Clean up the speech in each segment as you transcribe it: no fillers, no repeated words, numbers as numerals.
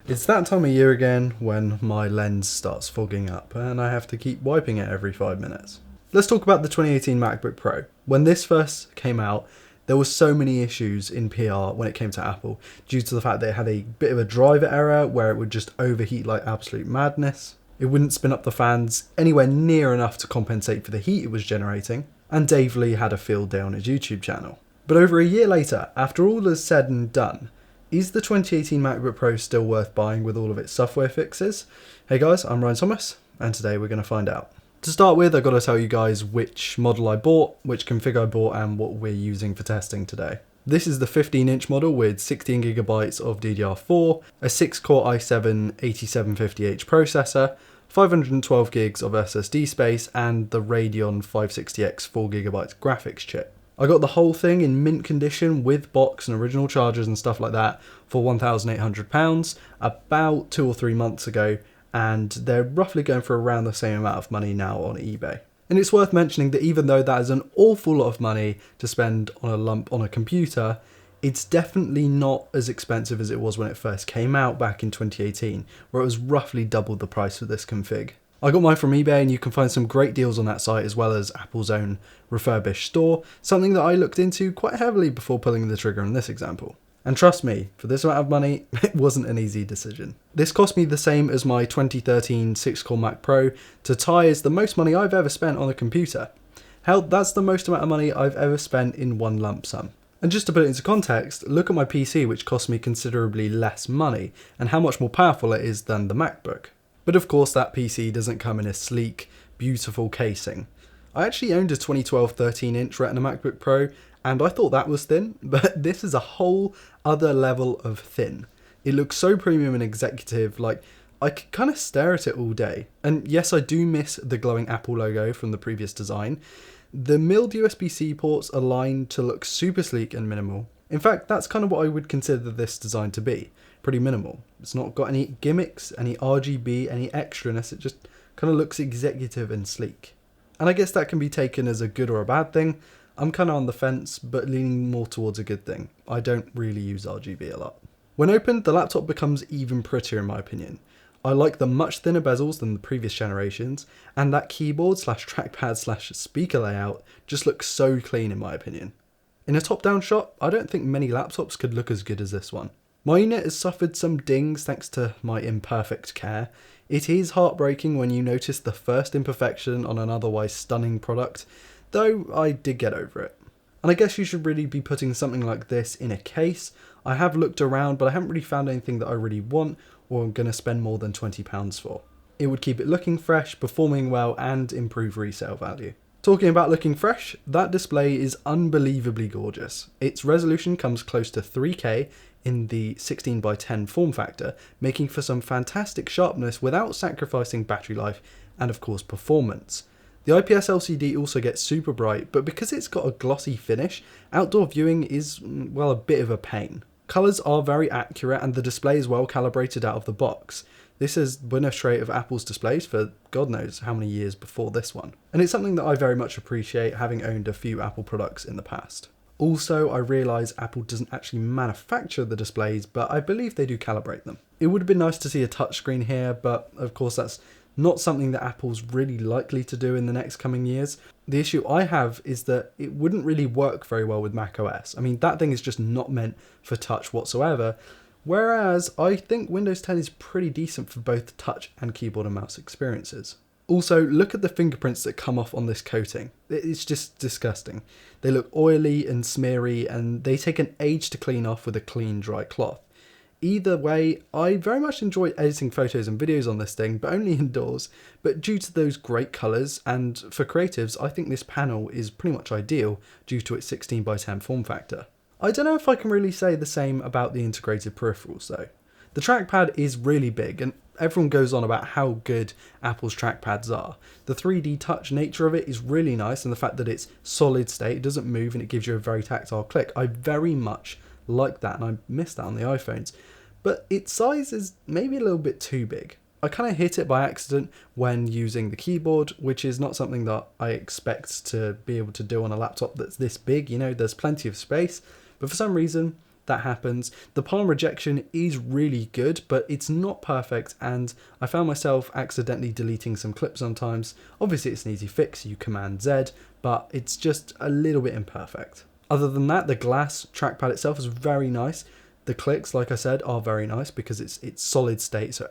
It's that time of year again when my lens starts fogging up and I have to keep wiping it every 5 minutes. Let's talk about the 2018 MacBook Pro. When this first came out, there were so many issues in PR when it came to Apple due to the fact that it had a bit of a driver error where it would just overheat like absolute madness. It wouldn't spin up the fans anywhere near enough to compensate for the heat it was generating, and Dave Lee had a field day on his YouTube channel. But over a year later, after all is said and done, is the 2018 MacBook Pro still worth buying with all of its software fixes? Hey guys, I'm Ryan Thomas, and today we're going to find out. To start with, I've got to tell you guys which model I bought, which config I bought, and what we're using for testing today. This is the 15-inch model with 16GB of DDR4, a 6-core i7-8750H processor, 512 gigs of SSD space, and the Radeon 560X 4GB graphics chip. I got the whole thing in mint condition with box and original chargers and stuff like that for £1,800 about 2 or 3 months ago, and they're roughly going for around the same amount of money now on eBay. And it's worth mentioning that even though that is an awful lot of money to spend on a lump on a computer, it's definitely not as expensive as it was when it first came out back in 2018, where it was roughly double the price for this config. I got mine from eBay, and you can find some great deals on that site as well as Apple's own refurbished store, something that I looked into quite heavily before pulling the trigger in this example. And trust me, for this amount of money, it wasn't an easy decision. This cost me the same as my 2013 6-core Mac Pro to tie as the most money I've ever spent on a computer. Hell, that's the most amount of money I've ever spent in one lump sum. And just to put it into context, look at my PC, which cost me considerably less money, and how much more powerful it is than the MacBook. But of course that PC doesn't come in a sleek, beautiful casing. I actually owned a 2012 13-inch Retina MacBook Pro, and I thought that was thin, but this is a whole other level of thin. It looks so premium and executive, like I could kind of stare at it all day. And yes, I do miss the glowing Apple logo from the previous design. The milled USB-C ports align to look super sleek and minimal. In fact, that's kind of what I would consider this design to be. Pretty minimal. It's not got any gimmicks, any RGB, any extraness. It just kind of looks executive and sleek. And I guess that can be taken as a good or a bad thing. I'm kind of on the fence, but leaning more towards a good thing. I don't really use RGB a lot. When opened, the laptop becomes even prettier in my opinion. I like the much thinner bezels than the previous generations, and that keyboard / trackpad / speaker layout just looks so clean in my opinion. In a top-down shot, I don't think many laptops could look as good as this one. My unit has suffered some dings thanks to my imperfect care. It is heartbreaking when you notice the first imperfection on an otherwise stunning product, though I did get over it. And I guess you should really be putting something like this in a case. I have looked around, but I haven't really found anything that I really want or I'm going to spend more than £20 for. It would keep it looking fresh, performing well, and improve resale value. Talking about looking fresh, that display is unbelievably gorgeous. Its resolution comes close to 3K in the 16:10 form factor, making for some fantastic sharpness without sacrificing battery life and of course performance. The IPS LCD also gets super bright, but because it's got a glossy finish, outdoor viewing is, well, a bit of a pain. Colours are very accurate and the display is well calibrated out of the box. This has been a trait of Apple's displays for God knows how many years before this one. And it's something that I very much appreciate, having owned a few Apple products in the past. Also, I realise Apple doesn't actually manufacture the displays, but I believe they do calibrate them. It would have been nice to see a touchscreen here, but of course that's not something that Apple's really likely to do in the next coming years. The issue I have is that it wouldn't really work very well with macOS. I mean, that thing is just not meant for touch whatsoever, whereas I think Windows 10 is pretty decent for both touch and keyboard and mouse experiences. Also, look at the fingerprints that come off on this coating. It's just disgusting. They look oily and smeary, and they take an age to clean off with a clean, dry cloth. Either way, I very much enjoy editing photos and videos on this thing, but only indoors. But due to those great colours, and for creatives, I think this panel is pretty much ideal due to its 16:10 form factor. I don't know if I can really say the same about the integrated peripherals though. The trackpad is really big, and everyone goes on about how good Apple's trackpads are. The 3D touch nature of it is really nice, and the fact that it's solid state, it doesn't move, and it gives you a very tactile click. I very much like that, and I miss that on the iPhones. But its size is maybe a little bit too big. I kind of hit it by accident when using the keyboard, which is not something that I expect to be able to do on a laptop that's this big. You know, there's plenty of space, but for some reason that happens. The palm rejection is really good, but it's not perfect, and I found myself accidentally deleting some clips sometimes. Obviously it's an easy fix, you Command Z, but it's just a little bit imperfect. Other than that, the glass trackpad itself is very nice. The clicks, like I said, are very nice because it's solid state, so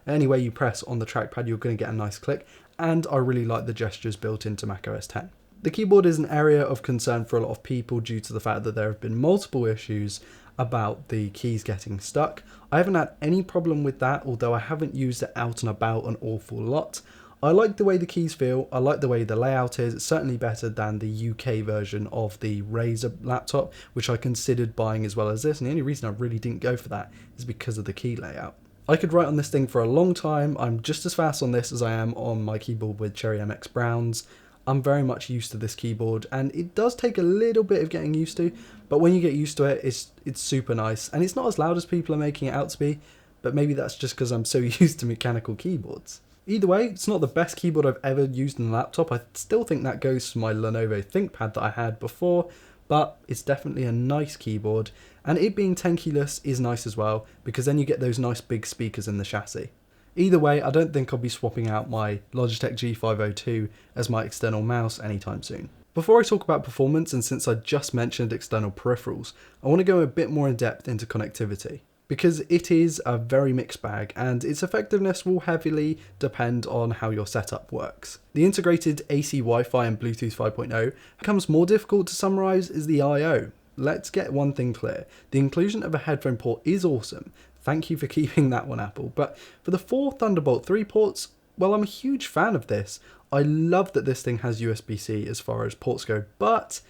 any way you press on the trackpad you're going to get a nice click, and I really like the gestures built into macOS 10. The keyboard is an area of concern for a lot of people due to the fact that there have been multiple issues about the keys getting stuck. I haven't had any problem with that, although I haven't used it out and about an awful lot. I like the way the keys feel, I like the way the layout is. It's certainly better than the UK version of the Razer laptop, which I considered buying as well as this, and the only reason I really didn't go for that is because of the key layout. I could write on this thing for a long time. I'm just as fast on this as I am on my keyboard with Cherry MX Browns. I'm very much used to this keyboard, and it does take a little bit of getting used to, but when you get used to it, it's super nice, and it's not as loud as people are making it out to be, but maybe that's just because I'm so used to mechanical keyboards. Either way, it's not the best keyboard I've ever used in a laptop. I still think that goes to my Lenovo ThinkPad that I had before, but it's definitely a nice keyboard, and it being 10 keyless is nice as well, because then you get those nice big speakers in the chassis. Either way, I don't think I'll be swapping out my Logitech G502 as my external mouse anytime soon. Before I talk about performance, and since I just mentioned external peripherals, I want to go a bit more in depth into connectivity, because it is a very mixed bag and its effectiveness will heavily depend on how your setup works. The integrated AC Wi-Fi and Bluetooth 5.0 becomes more difficult to summarize is the I/O. Let's get one thing clear, the inclusion of a headphone port is awesome, thank you for keeping that one, Apple, but for the 4 Thunderbolt 3 ports, well, I'm a huge fan of this. I love that this thing has USB-C as far as ports go, but,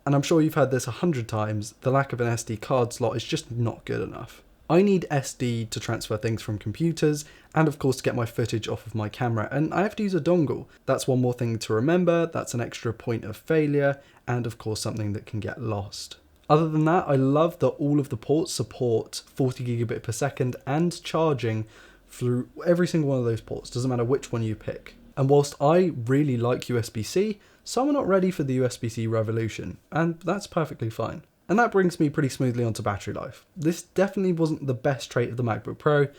and I'm sure you've heard this 100 times, the lack of an SD card slot is just not good enough. I need SD to transfer things from computers, and of course to get my footage off of my camera, and I have to use a dongle. That's one more thing to remember, that's an extra point of failure, and of course something that can get lost. Other than that, I love that all of the ports support 40 gigabit per second and charging through every single one of those ports, doesn't matter which one you pick. And whilst I really like USB-C, some are not ready for the USB-C revolution, and that's perfectly fine. And that brings me pretty smoothly onto battery life. This definitely wasn't the best trait of the MacBook Pro,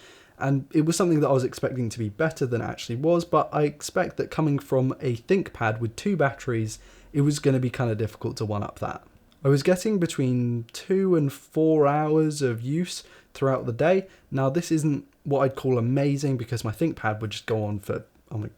and it was something that I was expecting to be better than it actually was, but I expect that coming from a ThinkPad with 2 batteries, it was going to be kind of difficult to one-up that. I was getting between 2 and 4 hours of use throughout the day. Now this isn't what I'd call amazing because my ThinkPad would just go on for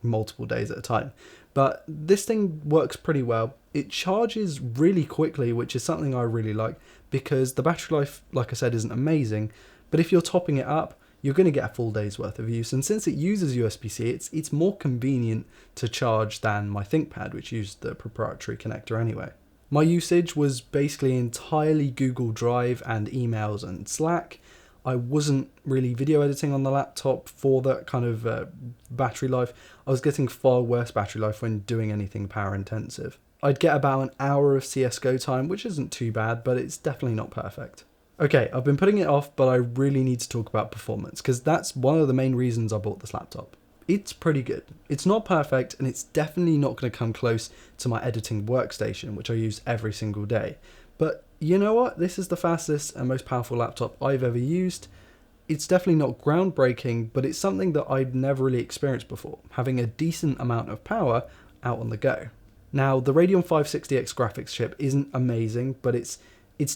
multiple days at a time. But this thing works pretty well. It charges really quickly, which is something I really like because the battery life, like I said, isn't amazing. But if you're topping it up, you're going to get a full day's worth of use. And since it uses USB-C, it's more convenient to charge than my ThinkPad, which used the proprietary connector anyway. My usage was basically entirely Google Drive and emails and Slack. I wasn't really video editing on the laptop for that kind of battery life. I was getting far worse battery life when doing anything power intensive. I'd get about an hour of CSGO time, which isn't too bad, but it's definitely not perfect. Okay, I've been putting it off, but I really need to talk about performance, because that's one of the main reasons I bought this laptop. It's pretty good. It's not perfect, and it's definitely not going to come close to my editing workstation, which I use every single day. But you know what? This is the fastest and most powerful laptop I've ever used. It's definitely not groundbreaking, but it's something that I've never really experienced before, having a decent amount of power out on the go. Now, the Radeon 560X graphics chip isn't amazing, but it's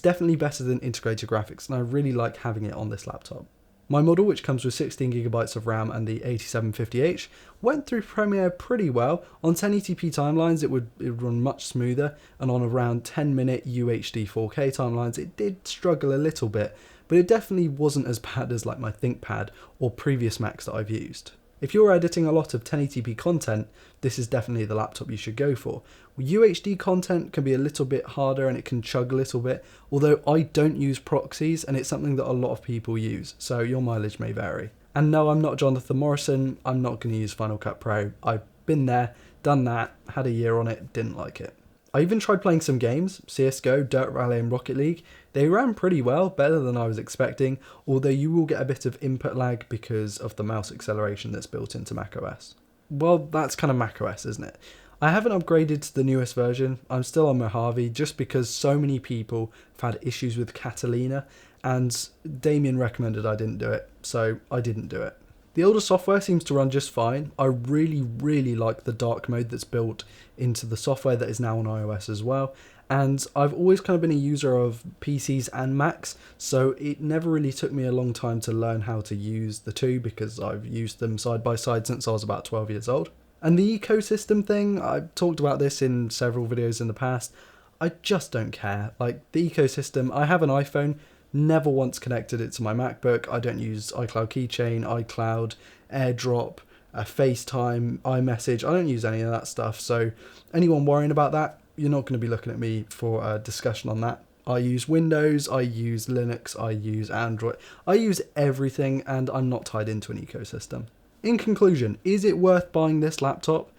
definitely better than integrated graphics, and I really like having it on this laptop. My model, which comes with 16GB of RAM and the 8750H, went through Premiere pretty well. On 1080p timelines it would run much smoother, and on around 10-minute UHD 4K timelines it did struggle a little bit, but it definitely wasn't as bad as like my ThinkPad or previous Macs that I've used. If you're editing a lot of 1080p content, this is definitely the laptop you should go for. UHD content can be a little bit harder and it can chug a little bit, although I don't use proxies and it's something that a lot of people use, so your mileage may vary. And no, I'm not Jonathan Morrison, I'm not going to use Final Cut Pro. I've been there, done that, had a year on it, didn't like it. I even tried playing some games, CSGO, Dirt Rally and Rocket League. They ran pretty well, better than I was expecting, although you will get a bit of input lag because of the mouse acceleration that's built into macOS. Well, that's kind of macOS, isn't it? I haven't upgraded to the newest version. I'm still on Mojave just because so many people have had issues with Catalina, and Damien recommended I didn't do it, so I didn't do it. The older software seems to run just fine. I really like the dark mode that's built into the software that is now on iOS as well. And I've always kind of been a user of PCs and Macs, so it never really took me a long time to learn how to use the two because I've used them side by side since I was about 12 years old. And the ecosystem thing, I've talked about this in several videos in the past. I just don't care. Like, the ecosystem, I have an iPhone, never once connected it to my MacBook. I don't use iCloud Keychain, iCloud, AirDrop, FaceTime, iMessage. I don't use any of that stuff. So anyone worrying about that, you're not going to be looking at me for a discussion on that. I use Windows, I use Linux, I use Android. I use everything, and I'm not tied into an ecosystem. In conclusion, is it worth buying this laptop?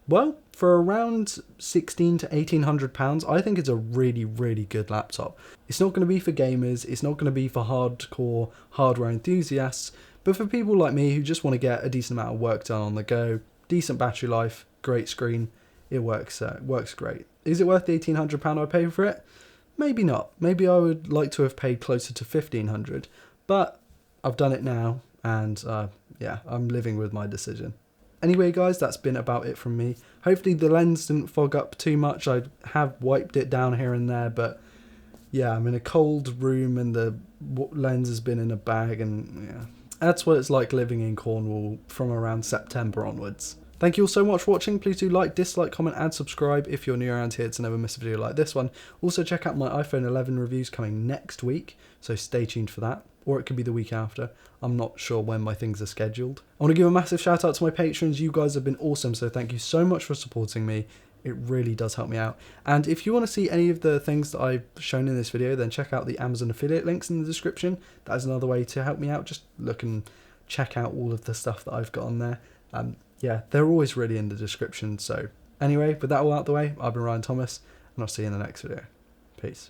Well, for around £1,600 to £1,800, I think it's a really good laptop. It's not going to be for gamers, it's not going to be for hardcore hardware enthusiasts, but for people like me who just want to get a decent amount of work done on the go, decent battery life, great screen, it works great. Is it worth the £1,800 I paid for it? Maybe not. Maybe I would like to have paid closer to £1,500, but I've done it now, and yeah, I'm living with my decision. Anyway guys, that's been about it from me. Hopefully the lens didn't fog up too much. I have wiped it down here and there, but yeah, I'm in a cold room and the lens has been in a bag, and yeah, that's what it's like living in Cornwall from around September onwards. Thank you all so much for watching. Please do like, dislike, comment and subscribe if you're new around here to never miss a video like this one. Also check out my iPhone 11 reviews coming next week, so stay tuned for that. Or it could be the week after. I'm not sure when my things are scheduled. I want to give a massive shout out to my patrons. You guys have been awesome, so thank you so much for supporting me. It really does help me out. And if you want to see any of the things that I've shown in this video, then check out the Amazon affiliate links in the description. That is another way to help me out. Just look and check out all of the stuff that I've got on there. Yeah, they're always really in the description. So anyway, with that all out the way, I've been Ryan Thomas, and I'll see you in the next video. Peace.